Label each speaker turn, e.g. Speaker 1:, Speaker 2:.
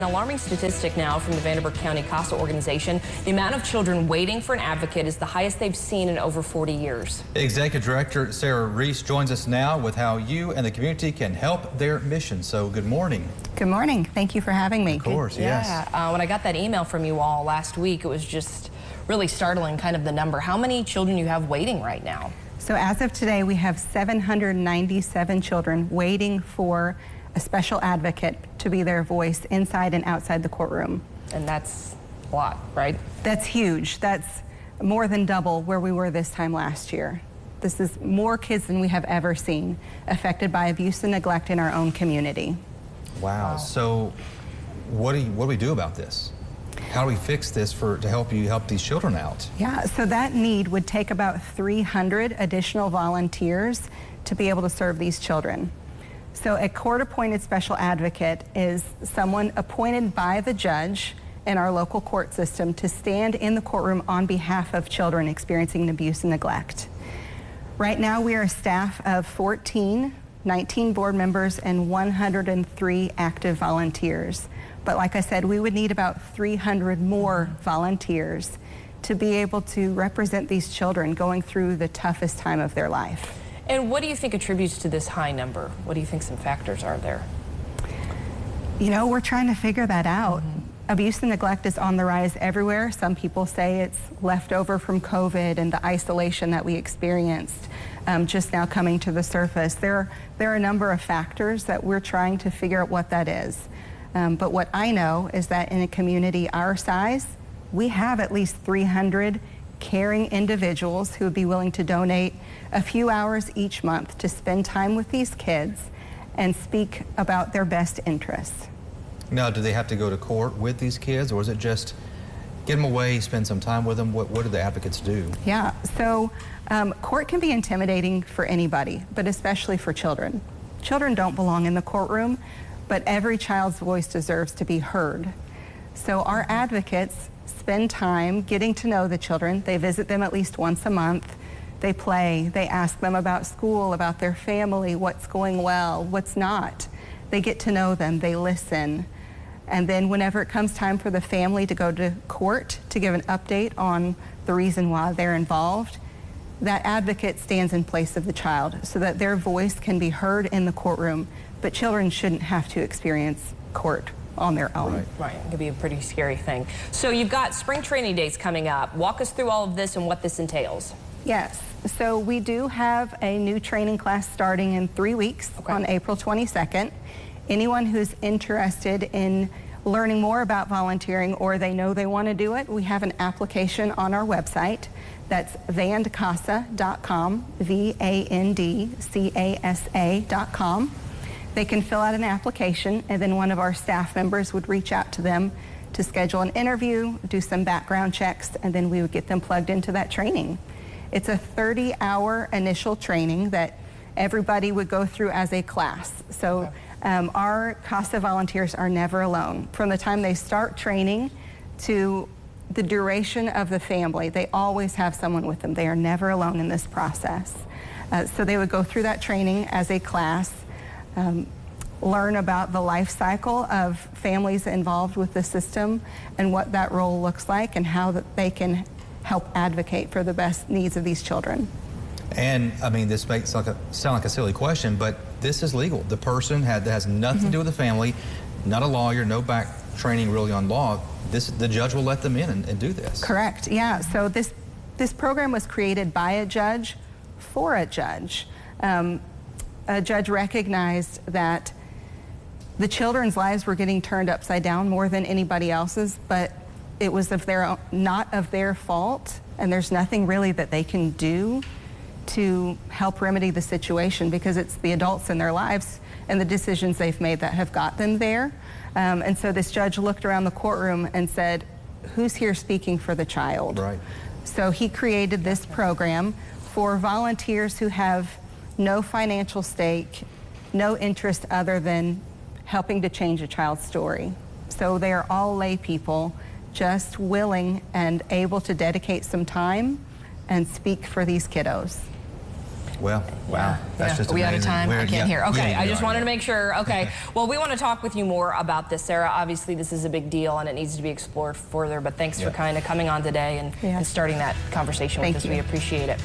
Speaker 1: An alarming statistic now from the Vanderburgh County CASA organization. The amount of children waiting for an advocate is the highest they've seen in over 40 years. Executive Director Sarah Reese joins us now with how you and the community can help their mission. So good morning.
Speaker 2: Good morning. Thank you for having me.
Speaker 1: Of course, yes. When I got that email from you all last week, it was just really startling, kind of the number. How many children you have waiting right now?
Speaker 2: So as of today, we have 797 children waiting for a special advocate to be their voice inside and outside the courtroom.
Speaker 1: And that's a lot, right?
Speaker 2: That's huge. That's more than double where we were this time last year. This is more kids than we have ever seen affected by abuse and neglect in our own community.
Speaker 3: Wow. So what do we do about this? How do we fix this to help these children out?
Speaker 2: Yeah, so that need would take about 300 additional volunteers to be able to serve these children. So a court-appointed special advocate is someone appointed by the judge in our local court system to stand in the courtroom on behalf of children experiencing abuse and neglect. Right now we are a staff of 14, 19 board members, and 103 active volunteers. But like I said, we would need about 300 more volunteers to be able to represent these children going through the toughest time of their life.
Speaker 1: And what do you think attributes to this high number? What do you think some factors are there?
Speaker 2: You know, we're trying to figure that out. Abuse and neglect is on the rise everywhere. Some people say it's left over from COVID and the isolation that we experienced just now coming to the surface. There are a number of factors that we're trying to figure out what that is. But what I know is that in a community our size, we have at least 300 caring individuals who would be willing to donate a few hours each month to spend time with these kids and speak about their best interests.
Speaker 3: Now, do they have to go to court with these kids, or is it just get them away, spend some time with them? What do the advocates do?
Speaker 2: Yeah, so court can be intimidating for anybody, but especially for children. Children don't belong in the courtroom, but every child's voice deserves to be heard. So our advocates spend time getting to know the children. They visit them at least once a month. They play, they ask them about school, about their family, what's going well, what's not. They get to know them, they listen. And then whenever it comes time for the family to go to court to give an update on the reason why they're involved, that advocate stands in place of the child so that their voice can be heard in the courtroom. But children shouldn't have to experience court on their own.
Speaker 1: Right, it could be a pretty scary thing. So you've got spring training days coming up. Walk us through all of this and what this entails.
Speaker 2: Yes, so we do have a new training class starting in 3 weeks on April 22nd. Anyone who's interested in learning more about volunteering or they know they want to do it, we have an application on our website. That's vandcasa.com, VANDCASA.com. They can fill out an application, and then one of our staff members would reach out to them to schedule an interview, do some background checks, and then we would get them plugged into that training. It's a 30-hour initial training that everybody would go through as a class. So our CASA volunteers are never alone. From the time they start training to the duration of the family, they always have someone with them. They are never alone in this process. So they would go through that training as a class, learn about the life cycle of families involved with the system and what that role looks like and how that they can help advocate for the best needs of these children.
Speaker 3: And I mean, this makes sound like a silly question, but this is legal. The person that has nothing to do with the family, not a lawyer, no back training really on law. The judge will let them in and do this.
Speaker 2: Correct. Yeah. So this program was created by a judge for a judge. A judge recognized that the children's lives were getting turned upside down more than anybody else's, but it was not of their fault, and there's nothing really that they can do to help remedy the situation because it's the adults in their lives and the decisions they've made that have got them there. And so this judge looked around the courtroom and said, who's here speaking for the child?
Speaker 3: Right.
Speaker 2: So he created this program for volunteers who have no financial stake, no interest other than helping to change a child's story. So they are all lay people, just willing and able to dedicate some time and speak for these kiddos.
Speaker 3: Well, wow. That's just
Speaker 1: Are we out of
Speaker 3: amazing.
Speaker 1: time? I can't hear. Okay, I just wanted to
Speaker 3: yeah.
Speaker 1: make sure. Okay. Well, we want to talk with you more about this, Sarah. Obviously, this is a big deal and it needs to be explored further, but thanks for kind of coming on today and starting that conversation with us. We appreciate it.